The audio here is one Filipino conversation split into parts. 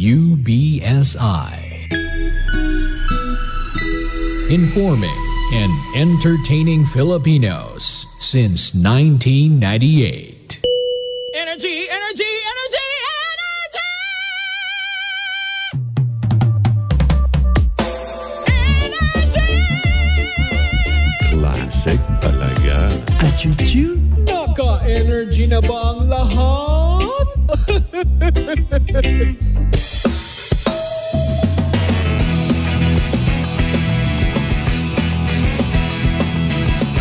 UBSI. Informing and entertaining Filipinos since 1998. Energy, energy, energy, energy! Energy! Classic talaga. Achuchu. Naka-energy na ba ang lahat?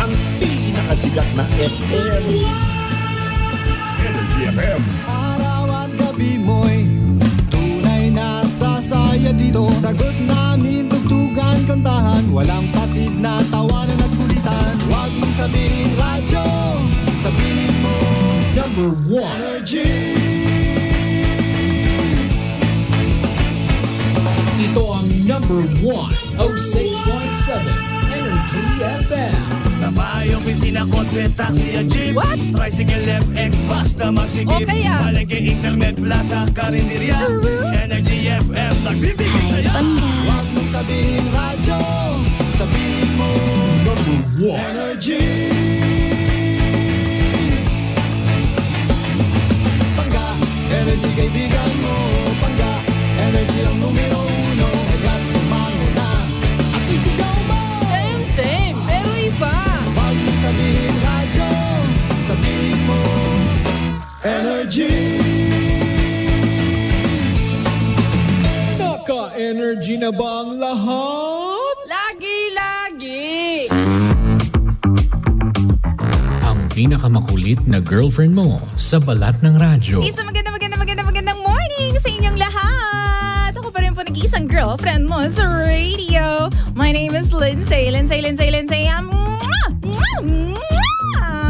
Ang pinakasikat na FM. Energy FM. Araw at gabi mo'y tunay na sasaya dito. Sagot namin, tugtugan, kantahan, walang patid na tawanan at kulitan. Huwag mong sabihin radyo, sabihin mo Number 1. energy. Ito ang number 1, 06.7 Energy FM. Sa bahay, opisina, kotse, taxi at jeep. What? Tricycle, FX, bus na masigip. O kaya? Palengke, internet, plaza, karinderya. Energy FM, nagbibigay saya. Huwag mong sabihin radyo, sabihin mo Number 1. energy. Pangga, energy kaibigan mo. Pangga, energy ang numero uno. Agad tumango na at isigaw mo. Same, pero iba. Huwag mong sabihin radyo, sabihin mo energy. Naka-energy na ba ang lahat? Lagi. Ang pinakamakulit na girlfriend mo sa balat ng radyo. Isa magandang morning sa inyong lahat. Ako pa rin po nag-iisang girlfriend mo sa radio. My name is Lindsay.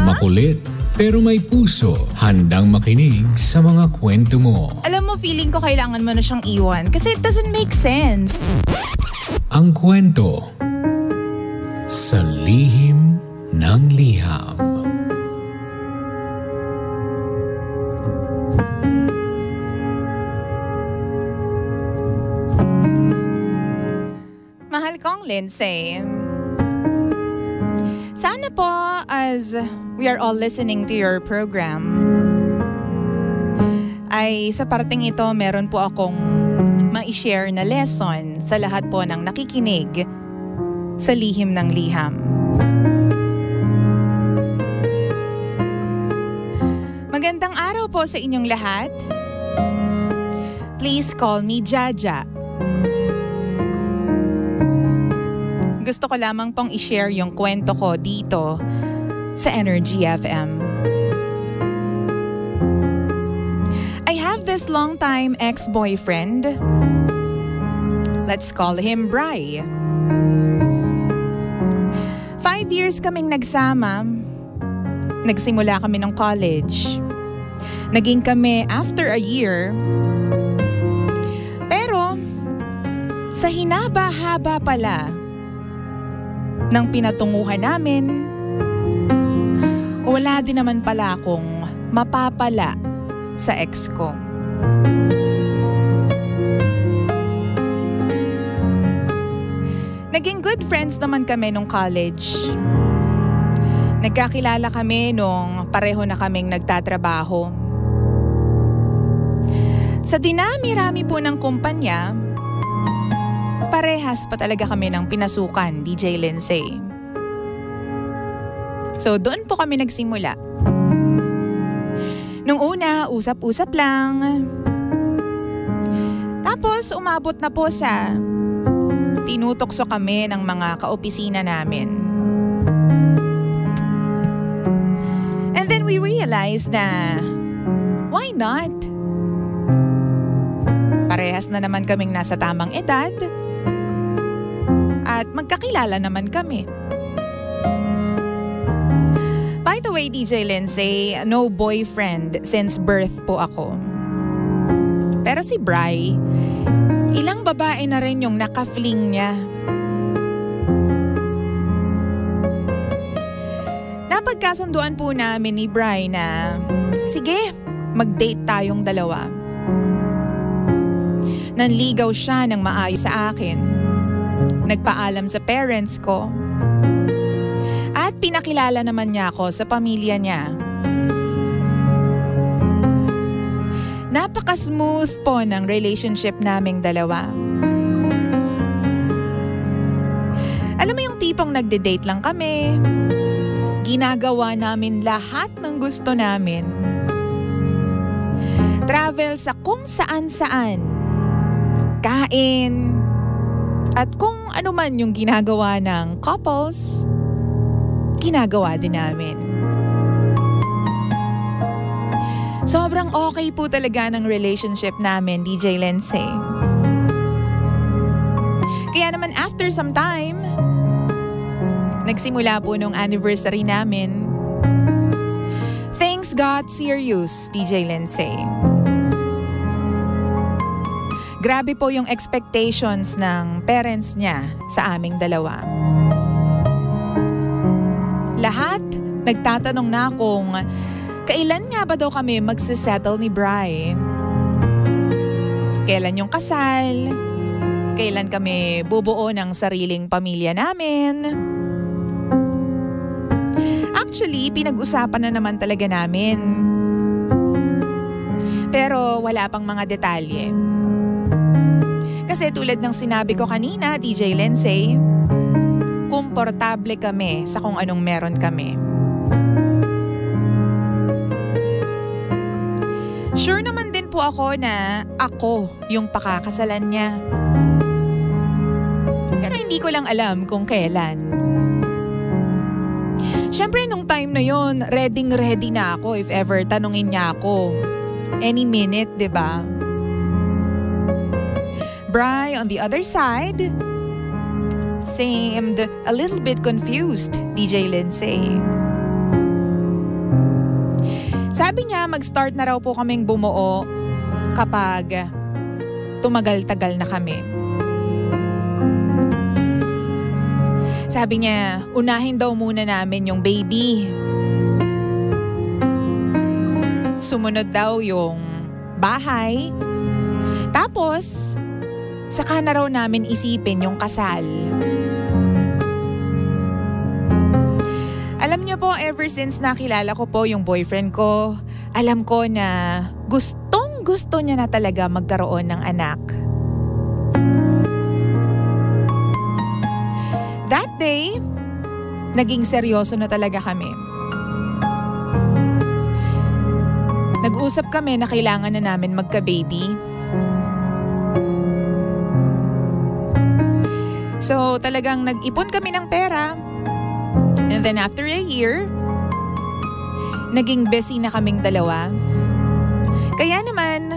Makulit pero may puso. Handang makinig sa mga kwento mo. Alam mo, feeling ko kailangan mo na siyang iwan kasi it doesn't make sense. Ang kwento sa lihim ng liham. Mahal kong Lindsay, sana po as we are all listening to your program, ay sa parting ito meron po akong ma-share na lesson sa lahat po ng nakikinig sa lihim ng liham. Magandang araw po sa inyong lahat. Please call me Jaja. Gusto ko lamang pong i-share yung kwento ko dito sa Energy FM. I have this long-time ex-boyfriend. Let's call him Bri. 5 years kaming nagsama. Nagsimula kami ng college. Naging kami after a year. Pero sa hinaba-haba pala ng pinatunguhan namin, wala din naman pala akong mapapala sa ex ko. Naging good friends naman kami nung college. Nagkakilala kami nung pareho na kaming nagtatrabaho. Sa dinami-rami po ng kumpanya, parehas pa talaga kami ng pinasukan, DJ Lindsay. So doon po kami nagsimula. Nung una, usap-usap lang. Tapos umabot na po sa tinutokso kami ng mga kaopisina namin. And then we realized na why not? Parehas na naman kaming nasa tamang edad. At magkakilala naman kami. By the way, DJ Lindsay, no boyfriend since birth po ako. Pero si Bri, ilang babae na rin yung naka-fling niya. Napagkasunduan po namin ni Bri na, sige, mag-date tayong dalawa. Nanligaw siya ng maayos sa akin. Nagpaalam sa parents ko. At pinakilala naman niya ako sa pamilya niya. Napaka-smooth po ng relationship naming dalawa. Alam mo yung tipong nagde-date lang kami. Ginagawa namin lahat ng gusto namin. Travel sa kung saan-saan. Kain. At kung ano man yung ginagawa ng couples, ginagawa din namin. Sobrang okay po talaga ng relationship namin, DJ Lindsay. Kaya naman after some time, nagsimula po nung anniversary namin, things got serious, DJ Lindsay. Grabe po yung expectations ng parents niya sa aming dalawa. Lahat nagtatanong na kung kailan nga ba daw kami magsisettle ni Bri? Kailan yung kasal? Kailan kami bubuo ng sariling pamilya namin? Actually, pinag-usapan na naman talaga namin. Pero wala pang mga detalye. Kasi tulad ng sinabi ko kanina, DJ Lindsay, komportable kami sa kung anong meron kami. Sure naman din po ako na ako yung pakakasalan niya. Pero hindi ko lang alam kung kailan. Siyempre nung time na yon, ready na ako if ever tanungin niya ako. Any minute, diba? Bri, on the other side, seemed a little bit confused, DJ Lindsay. Sabi niya mag-start na raw po kaming bumuo kapag tumagal-tagal na kami. Sabi niya, unahin daw muna namin yung baby. Sumunod daw yung bahay. Tapos, saka na raw namin isipin yung kasal. Alam niyo po, ever since nakilala ko po yung boyfriend ko, alam ko na gustong-gusto niya na talaga magkaroon ng anak. That day, naging seryoso na talaga kami. Nag-usap kami na kailangan na namin magka-baby. So talagang nag-ipon kami ng pera. And then after a year, naging busy na kaming dalawa. Kaya naman,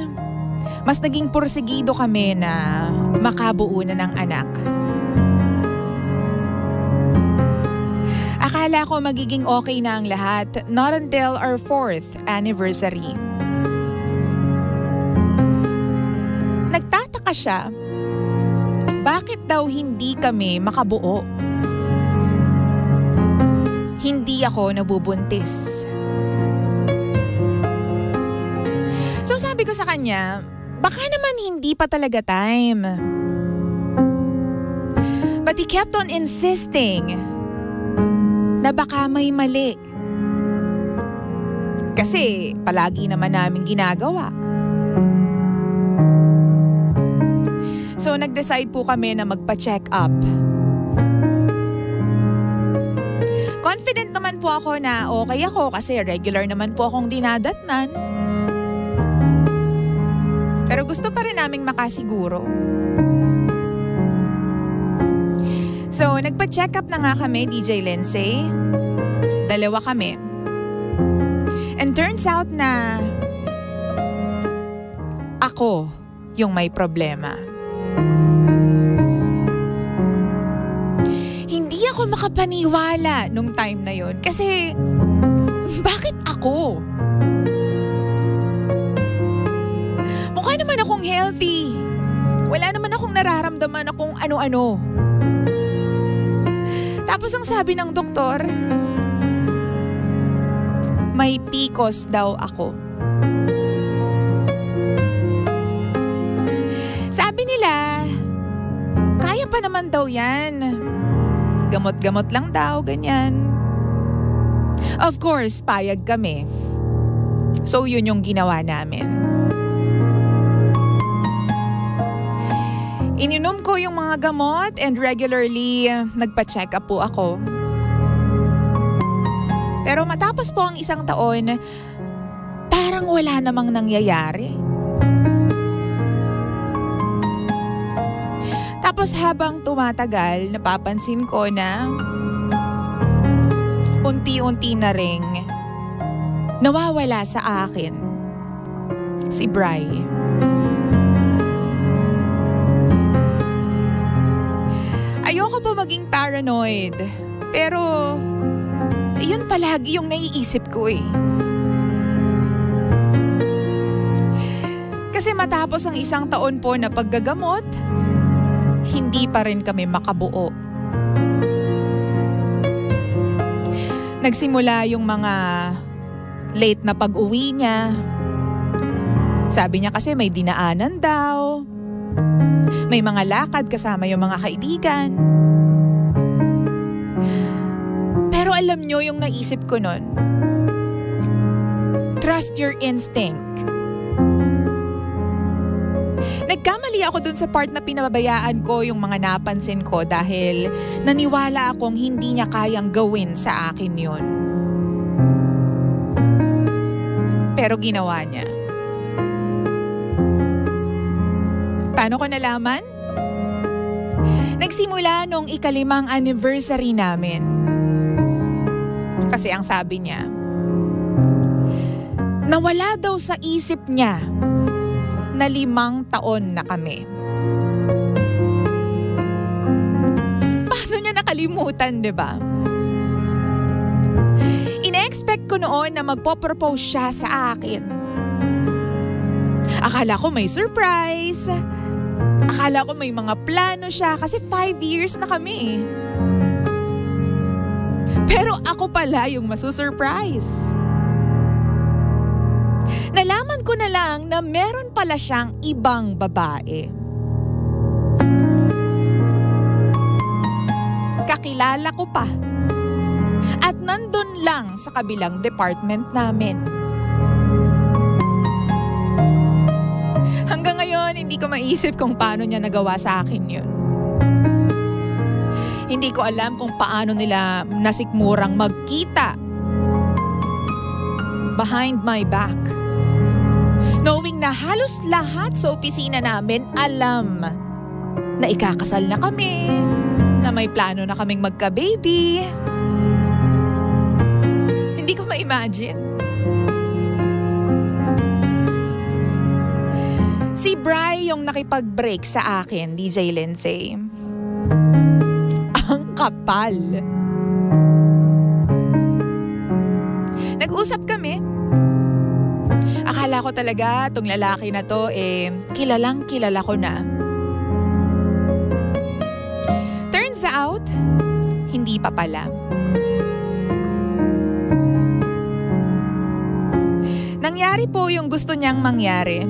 mas naging porsigido kami na makabuo na ng anak. Akala ko magiging okay na ang lahat, not until our 4th anniversary. Nagtataka siya. Bakit daw hindi kami makabuo? Hindi ako nabubuntis. So sabi ko sa kanya, baka naman hindi pa talaga time. But he kept on insisting na baka may mali. Kasi palagi naman namin ginagawa. So nag-decide po kami na magpa-check up. Confident naman po ako na okay ako kasi regular naman po akong dinadatnan. Pero gusto pa rin naming makasiguro. So nagpa-check up na nga kami, DJ Lindsay. 2 kami. And turns out na ako yung may problema. Hindi ako makapaniwala nung time na yon kasi bakit ako? Mukha naman akong healthy. Wala naman akong nararamdaman akong ano-ano. Tapos ang sabi ng doktor, may PCOS daw ako. Sabi pa naman daw yan. Gamot-gamot lang daw, ganyan. Of course, payag kami. So yun yung ginawa namin. Ininom ko yung mga gamot and regularly nagpa-check up po ako. Pero matapos po ang 1 taon, parang wala namang nangyayari. Tapos habang tumatagal, napapansin ko na unti-unti na ring nawawala sa akin si Bri. Ayoko po maging paranoid, pero yun palagi yung naiisip ko eh. Kasi matapos ang 1 taon po na paggagamot, hindi pa rin kami makabuo. Nagsimula yung mga late na pag-uwi niya. Sabi niya kasi may dinaanan daw. May mga lakad kasama yung mga kaibigan. Pero alam nyo yung naisip ko nun. Trust your instinct. Nagkamali ako dun sa part na pinababayaan ko yung mga napansin ko dahil naniwala akong hindi niya kayang gawin sa akin yun. Pero ginawa niya. Paano ko nalaman? Nagsimula nung 5th anniversary namin. Kasi ang sabi niya, nawala daw sa isip niya na 5 taon na kami. Paano niya nakalimutan, di ba? Ina-expect ko noon na magpo-propose siya sa akin. Akala ko may surprise. Akala ko may mga plano siya kasi 5 years na kami. Pero ako pala yung masusurprise. Nalaman ko na lang na meron pala siyang ibang babae. Kakilala ko pa. At nandun lang sa kabilang department namin. Hanggang ngayon, hindi ko maisip kung paano niya nagawa sa akin yun. Hindi ko alam kung paano nila nasikmurang magkita behind my back. Knowing na halos lahat sa opisina namin alam na ikakasal na kami, na may plano na kaming magka-baby. Hindi ko ma-imagine. Si Bri yung nakipag-break sa akin, DJ Lindsay. Ang kapal. Nag-usap kami. Akala ko talaga tong lalaki na to kilalang kilala ko na. Turns out, hindi pa pala. Nangyari po yung gusto niyang mangyari.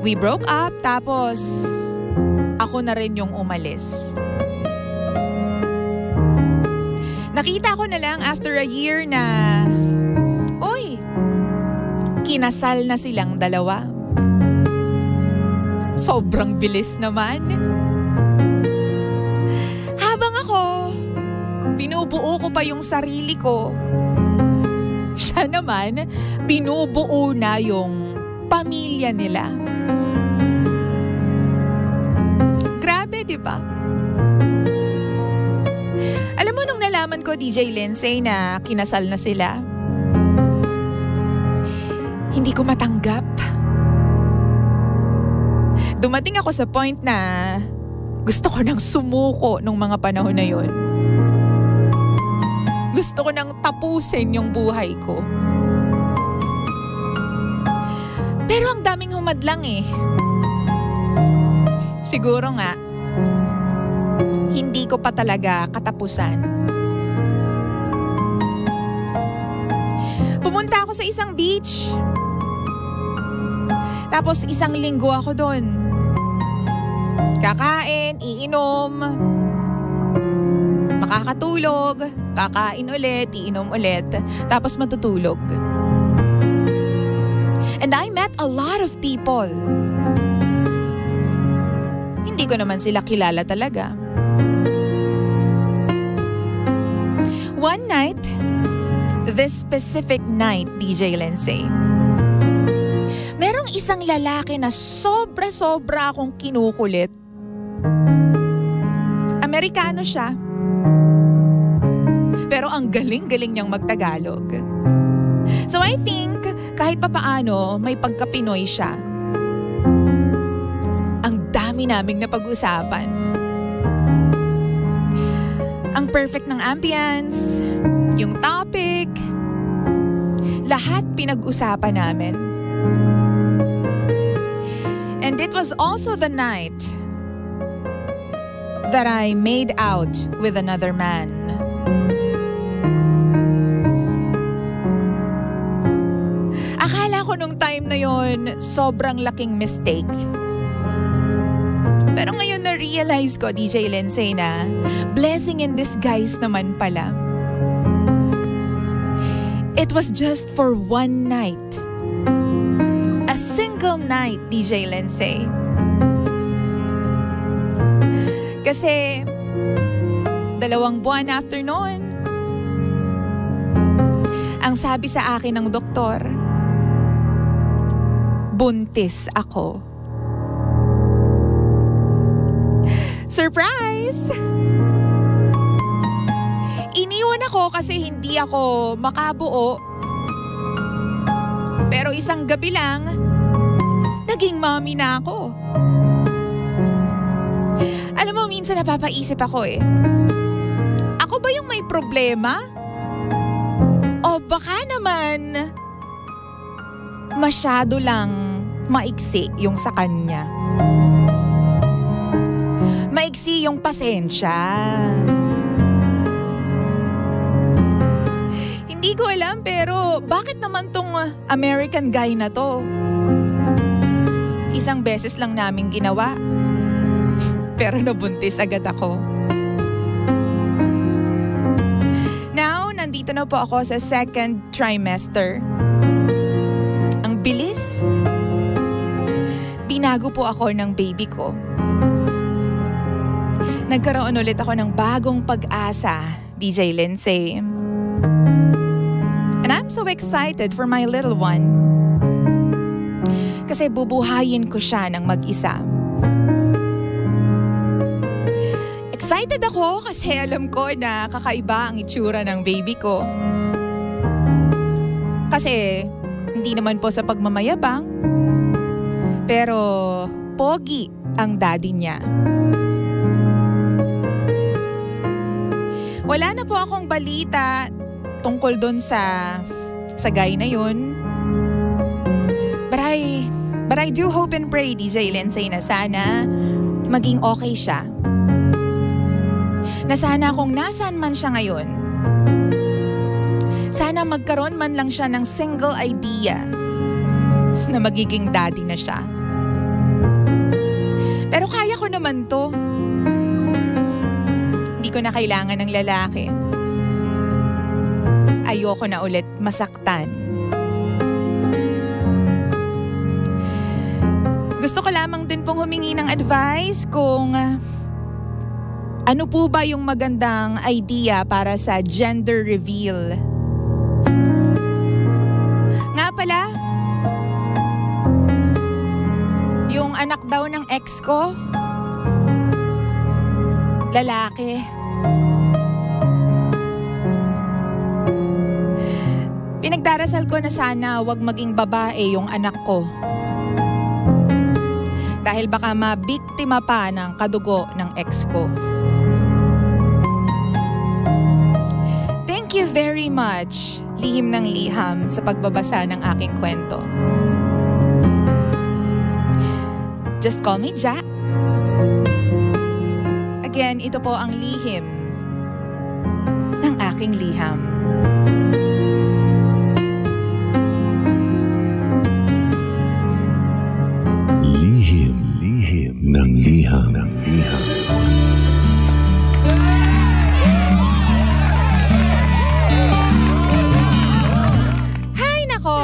We broke up tapos ako na rin yung umalis. Nakita ko na lang after a year na kinasal na silang dalawa. Sobrang bilis naman. Habang ako, binubuo ko pa yung sarili ko. Siya naman, binubuo na yung pamilya nila. Grabe, di ba? Alam mo nung nalaman ko, DJ Lindsay, na kinasal na sila, hindi ko matanggap. Dumating ako sa point na gusto ko nang sumuko nung mga panahon na yun. Gusto ko nang tapusin yung buhay ko. Pero ang daming humadlang eh. Siguro nga, hindi ko pa talaga katapusan. Pumunta ako sa isang beach. Tapos 1 linggo ako doon. Kakain, iinom, makakatulog, kakain ulit, iinom ulit, tapos matutulog. And I met a lot of people. Hindi ko naman sila kilala talaga. One night, this specific night, DJ Lindsay, merong isang lalaki na sobra-sobra akong kinukulit. Amerikano siya. Pero ang galing-galing niyang magtagalog. So I think kahit papaano may pagka-Pinoy siya. Ang dami naming napag-usapan. Ang perfect ng ambience, yung topic, lahat pinag-usapan namin. And it was also the night that I made out with another man. Akala ko nung time na yon sobrang laking mistake. Pero ngayon na-realize ko, DJ Lindsay, na blessing in disguise naman pala. It was just for one night. A single night, DJ Lindsay. Kasi 2 buwan after noon, ang sabi sa akin ng doktor, buntis ako. Surprise! Iniwan ako kasi hindi ako makabuo. Pero isang gabi lang, naging mommy na ako. Alam mo, minsan napapaisip ako ako ba yung may problema? O baka naman masyado lang maiksi yung sa kanya. Maiksi yung pasensya. Hindi ko alam, pero bakit naman tong American guy na to? Isang beses lang namin ginawa. Pero nabuntis agad ako. Now, nandito na po ako sa 2nd trimester. Ang bilis. Binago po ako ng baby ko. Nagkaroon ulit ako ng bagong pag-asa, DJ Lindsay. And I'm so excited for my little one. Kasi bubuhayin ko siya ng mag-isa. Excited ako kasi alam ko na kakaiba ang itsura ng baby ko. Kasi hindi naman po sa pagmamayabang, pero pogi ang daddy niya. Wala na po akong balita tungkol doon sa guy na yun. But I do hope and pray, DJ Lindsay, na sana maging okay siya. Na sana kung nasaan man siya ngayon, sana magkaroon man lang siya ng single idea na magiging daddy na siya. Pero kaya ko naman to. Hindi ko na kailangan ng lalaki. Ayoko na ulit masaktan. Gusto ko lamang din pong humingi ng advice kung ano po ba yung magandang idea para sa gender reveal. Nga pala, yung anak daw ng ex ko, lalaki. Pinagdarasal ko na sana wag maging babae yung anak ko. Dahil baka mabiktima pa ng kadugo ng ex ko. Thank you very much, lihim ng liham, sa pagbabasa ng aking kwento. Just call me Jack. Again, ito po ang lihim ng aking liham. Lihim ng liham. Hay nako!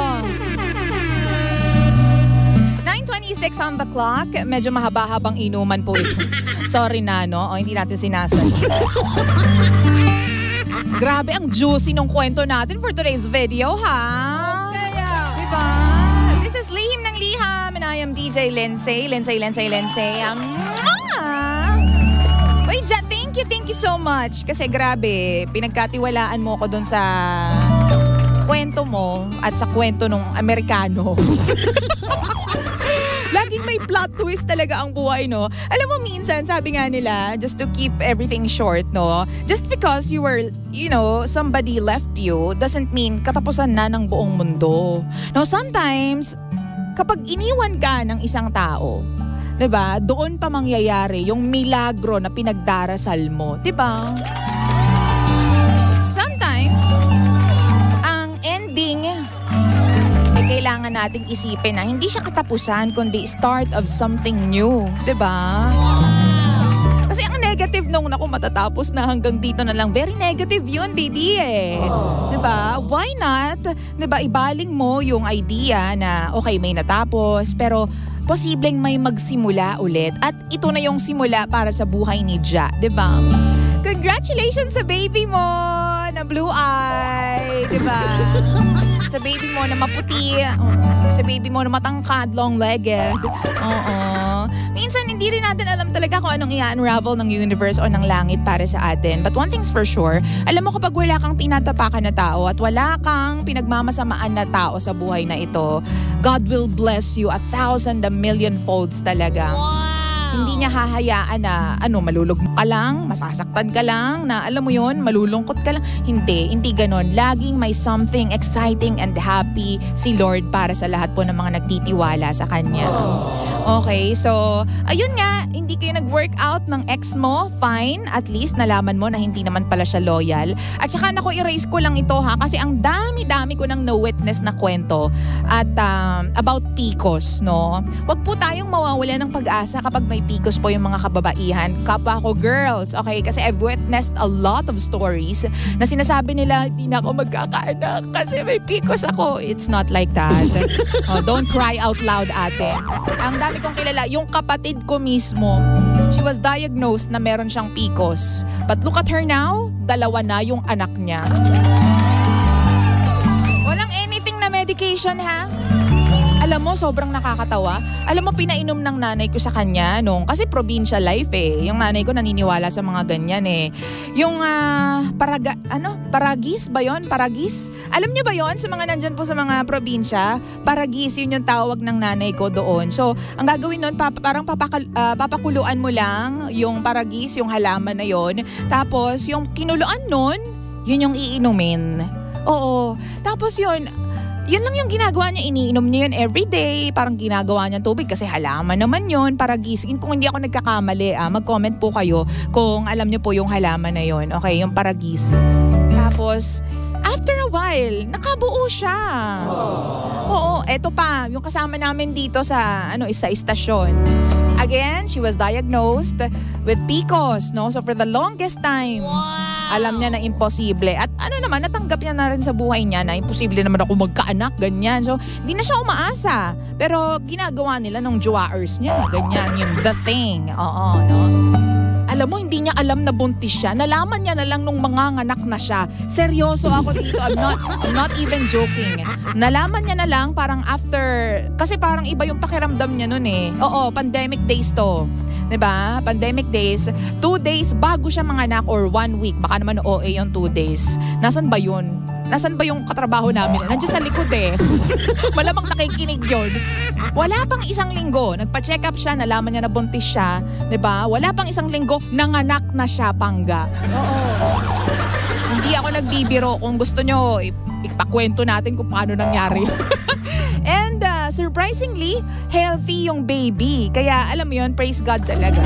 9:26 on the clock. Medyo mahaba-habang inuman po ito. Sorry na, no? O, hindi natin sinasal. Grabe, ang juicy nung kwento natin for today's video, ha? Diba? This is Lihim ng Liham and I am DJ Lindsay. Lindsay. Wait, thank you so much. Kasi grabe, pinagkatiwalaan mo ko dun sa kwento mo at sa kwento ng Amerikano. Laging may plot twist talaga ang buhay, no? Alam mo, minsan, sabi nga nila, just to keep everything short, no? Just because you were, somebody left you, doesn't mean katapusan na ng buong mundo. No, sometimes, kapag iniwan ka ng isang tao, diba, doon pa mangyayari yung milagro na pinagdarasal mo, diba? Sometimes, ang ending, kailangan nating isipin na hindi siya katapusan kundi start of something new, 'di ba? Kasi ang negative nung matatapos na hanggang dito na lang, very negative 'yun, baby eh. 'Di ba? Why not? 'Di ba, ibaling mo yung idea na okay, may natapos pero posibleng may magsimula ulit at ito na yung simula para sa buhay ni Ja, 'di ba? Congratulations sa baby mo na blue eye, 'di ba? Sa baby mo na maputi, sa baby mo na matangkad, long-legged. Minsan hindi rin natin alam talaga kung anong i-unravel ng universe o ng langit para sa atin. But one thing's for sure, alam mo kapag wala kang tinatapakan na tao at wala kang pinagmamasamaan na tao sa buhay na ito, God will bless you 1,000 million folds talaga. Wow! Hindi niya hahayaan na malulugmok ka lang, masasaktan ka lang, na alam mo yon, malulungkot ka lang. Hindi ganon. Laging may something exciting and happy si Lord para sa lahat po ng mga nagtitiwala sa Kanya. Okay, so ayun nga, hindi kayo nag-work out ng ex mo, fine. At least nalaman mo na hindi naman pala siya loyal. At saka erase ko lang ito ha, kasi ang dami-dami ko nang na-witness na kwento at about PCOS, no? Wag po tayong mawawala ng pag-asa kapag may PCOS po yung mga kababaihan. Kapwa ko girls, okay? Kasi I've witnessed a lot of stories na sinasabi nila, hindi na ako magkakaanak kasi may PCOS ako. It's not like that. Don't cry out loud, ate. Ang dami kong kilala, yung kapatid ko mismo, she was diagnosed na meron siyang PCOS. But look at her now, 2 na yung anak niya. Walang anything na medication, ha? Alam mo, sobrang nakakatawa. Alam mo, pinainom ng nanay ko sa kanya kasi provincial life eh. Yung nanay ko naniniwala sa mga ganyan eh. Yung paragis ba yon? Paragis? Alam niyo ba yon sa mga nandyan po sa mga probinsya? Paragis, yun yung tawag ng nanay ko doon. So, ang gagawin nun, parang papakuluan mo lang yung paragis, yung halaman na yon. Tapos, yung kinuluan nun, yun yung iinumin. Oo. Tapos yun lang yung ginagawa niya, iniinom niya yun everyday, parang ginagawa niya tubig kasi halaman naman yun para gising. Kung hindi ako nagkakamali, mag-comment po kayo kung alam niyo po yung halaman na yun. Okay, yung paragis. Tapos, after a while, nakabuo siya. Oo, eto pa, yung kasama namin dito sa istasyon. Again, she was diagnosed with PCOS, no? So for the longest time, alam niya na imposible. At natanggap niya na rin sa buhay niya na imposible naman ako magkaanak, ganyan. So, hindi na siya umaasa. Pero ginagawa nila nung jowaers niya, ganyan, yung the thing. Oo, no? Alam mo, hindi niya alam na buntis siya. Nalaman niya na lang nung manganganak na siya. Seryoso ako dito. I'm not even joking. Nalaman niya na lang parang after, kasi parang iba yung pakiramdam niya nun eh. Oo, pandemic days to. 'Di ba? Pandemic days, 2 days bago siya manganak or 1 week. Baka naman OA yung 2 days. Nasaan ba yun? Nasaan ba yung katrabaho namin? Nandiyan sa likod eh. Malamang nakikinig yun. Wala pang 1 linggo, nagpa-check up siya, nalaman niya na buntis siya. 'Di ba? Wala pang 1 linggo, nanganak na siya, pangga. Oo. Hindi ako nagbibiro. Kung gusto nyo, ipakwento natin kung paano nangyari. And surprisingly, healthy yung baby. Kaya alam mo yun, praise God talaga.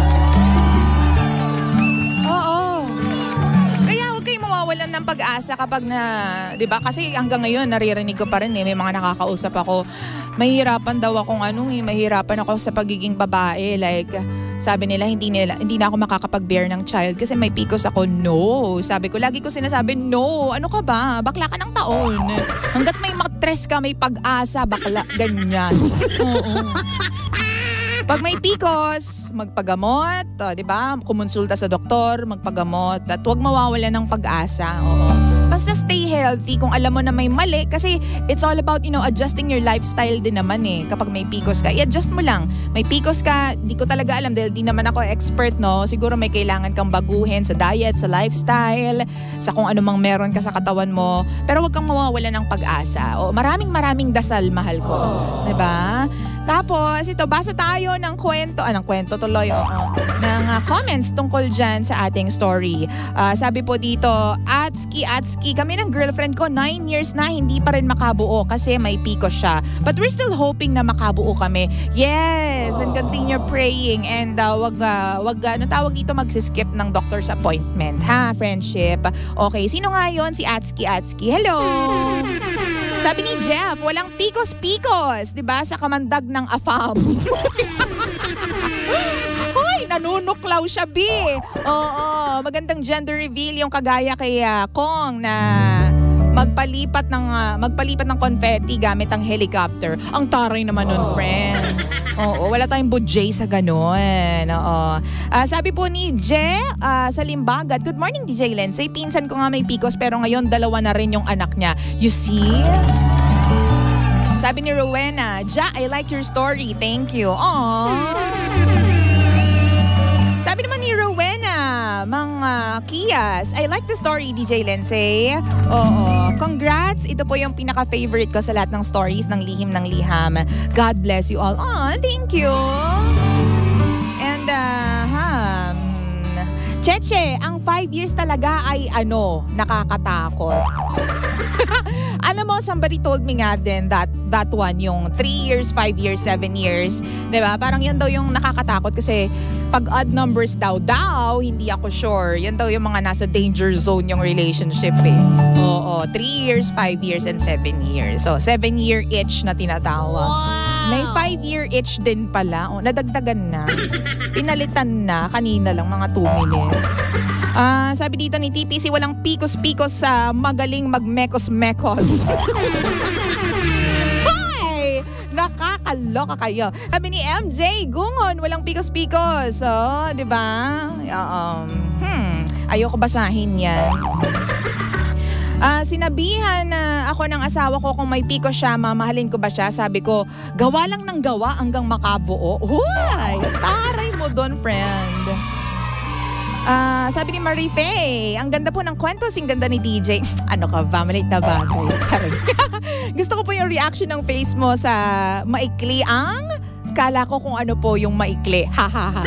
Oo. Kaya huwag kayong mawawalan ng pag-asa kapag na, di ba? Kasi hanggang ngayon, naririnig ko pa rin may mga nakakausap ako. Mahirapan daw akong mahirapan ako sa pagiging babae. Like, sabi nila, hindi na ako makakapag-bear ng child kasi may PCOS ako. No. Sabi ko, lagi ko sinasabi, no. Ano ka ba? Bakla ka ng taon. Hanggat may matres ka, may pag-asa, bakla. Ganyan. Oo. Pag may PCOS, magpagamot, di ba? Kumonsulta sa doktor, magpagamot, at huwag mawawala ng pag-asa. Oo. Basta stay healthy kung alam mo na may mali kasi it's all about, adjusting your lifestyle din naman kapag may PCOS ka. I-adjust mo lang. May PCOS ka, di ko talaga alam dahil di naman ako expert, no? Siguro may kailangan kang baguhin sa diet, sa lifestyle, sa kung ano mang meron ka sa katawan mo. Pero huwag kang mawawala ng pag-asa. O, maraming dasal, mahal ko. Diba? Tapos, ito, basa tayo ng kwento, ng comments tungkol dyan sa ating story. Sabi po dito, Atski, kami ng girlfriend ko, 9 years na, hindi pa rin makabuo kasi may PCOS siya. But we're still hoping na makabuo kami. Yes, and continue praying. And wag tawag dito, magsiskip ng doctor's appointment, ha, friendship. Okay, sino nga yun? Si Atski. Hello! Sabi ni Jeff, walang PCOS, di ba? Sa kamandag ng AFAM. Hoy, nanunuklaw siya, B. Oo, magandang gender reveal yung kagaya kay Kong na magpalipat ng confetti gamit ang helicopter. Ang taray naman nun, friend. Oo, wala tayong budget sa ganun. Oo. Sabi po ni Je sa Limbagat, good morning DJ Lindsay. Pinsan ko nga may PCOS pero ngayon 2 na rin yung anak niya. You see? Sabi ni Rowena, Ja, I like your story. Thank you. Aww. Sabi naman ni Rowena, mga Kias, I like the story, DJ Lindsay. Oo. Congrats. Ito po yung pinaka-favorite ko sa lahat ng stories ng Lihim ng Liham. God bless you all. Thank you. And, Cheche, ang 5 years talaga ay nakakatakot. Alam mo, somebody told me nga din that one, yung 3 years, 5 years, 7 years. Diba? Parang yan daw yung nakakatakot kasi pag odd numbers daw, hindi ako sure. Yan daw yung mga nasa danger zone yung relationship Oo, 3 years, 5 years, and 7 years. So, 7-year itch na tinatawag. Wow! May 5-year itch din pala. Nadagdagan na. Pinalitan na. Kanina lang, mga 2 minutes. Sabi dito ni TPC, walang pikos-pikos sa magaling magmekos-mekos. Hi! Nakakaloka kayo. Sabi ni MJ, Gungon, walang pikos-pikos. Di ba? Ayoko basahin yan. Sinabihan ako ng asawa ko kung may PCOS siya, mamahalin ko ba siya? Sabi ko, gawa lang ng gawa hanggang makabuo. Huwag! Taray mo doon, friend. Sabi ni Marie Faye, ang ganda po ng kwento, sing ganda ni DJ. Ano ka ba? Maliit na bagay. Gusto ko po yung reaction ng face mo sa maikli ang kala ko kung ano po yung maikli. Ha.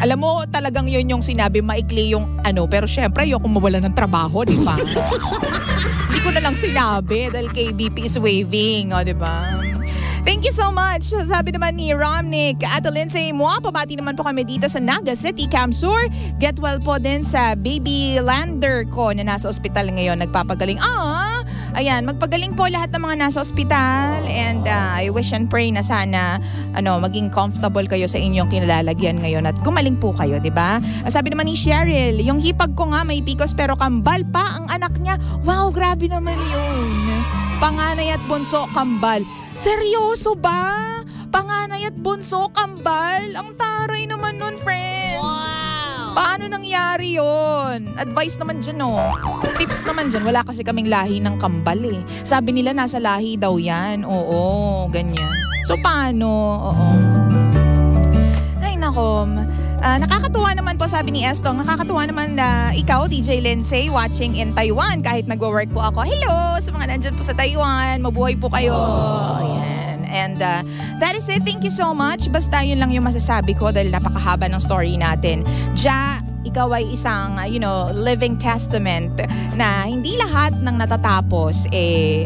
Alam mo, talagang yun yung sinabi, maikli yung pero syempre, ayoko mawala ng trabaho, di ba? Hindi ko na lang sinabi dahil KBP is waving, di ba? Thank you so much. Sabi naman ni Romnick, Ate Lindsay mo, pabati naman po kami dito sa Naga City, Camsur. Get well po din sa baby lander ko na nasa ospital ngayon, nagpapagaling. Ayan, magpagaling po lahat ng mga nasa ospital and I wish and pray na sana maging comfortable kayo sa inyong kinalalagyan ngayon at gumaling po kayo, di ba? Sabi naman ni Cheryl, yung hipag ko nga may PCOS pero kambal pa ang anak niya. Wow, grabe naman yun. Panganay at bunso, kambal. Seryoso ba? Panganay at bunso, kambal? Ang taray naman nun, friend. Wow! Paano nangyari yun? Advice naman dyan, Tips naman dyan. Wala kasi kaming lahi ng kambal Sabi nila nasa lahi daw yan. Oo, ganyan. So, paano? Oo. Ay, nakom. Nakakatuwa naman po, sabi ni Estong, nakakatuwa naman na ikaw, DJ Lindsay, watching in Taiwan kahit nagwo-work po ako. Hello sa mga nandyan po sa Taiwan. Mabuhay po kayo. Ayan. And that is it. Thank you so much. Basta yun lang yung masasabi ko dahil napakahaba ng story natin. ikaw ay isang, living testament na hindi lahat ng natatapos,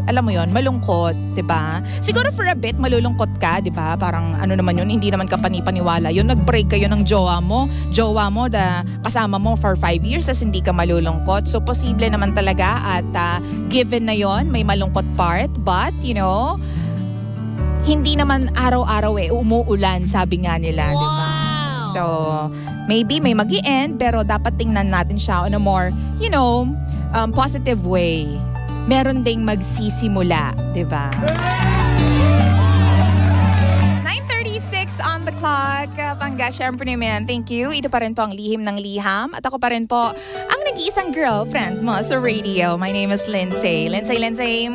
alam mo yon, malungkot, diba? Siguro for a bit, malulungkot ka, diba? Parang ano naman yun, hindi naman ka panipaniwala yun. Nag-break kayo ng jowa mo, kasama mo for 5 years as hindi ka malulungkot. So, posible naman talaga at given na yon, may malungkot part, but, hindi naman araw-araw umuulan, sabi nga nila, wow. Diba? So, maybe may mag-i-end pero dapat tingnan natin siya on a more, positive way. Meron ding magsisimula, diba? 9:36 on the clock. Pangga, syempre naman, thank you. Ito pa rin po ang Lihim ng Liham. At ako pa rin po ang nag-iisang girlfriend mo sa radio. My name is Lindsay. Lindsay.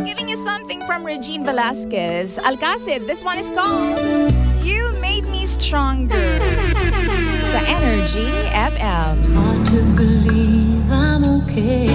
Giving you something from Regine Velasquez. Alcacid, this one is called You Made Me Stronger sa Energy FM. Hard to believe I'm okay.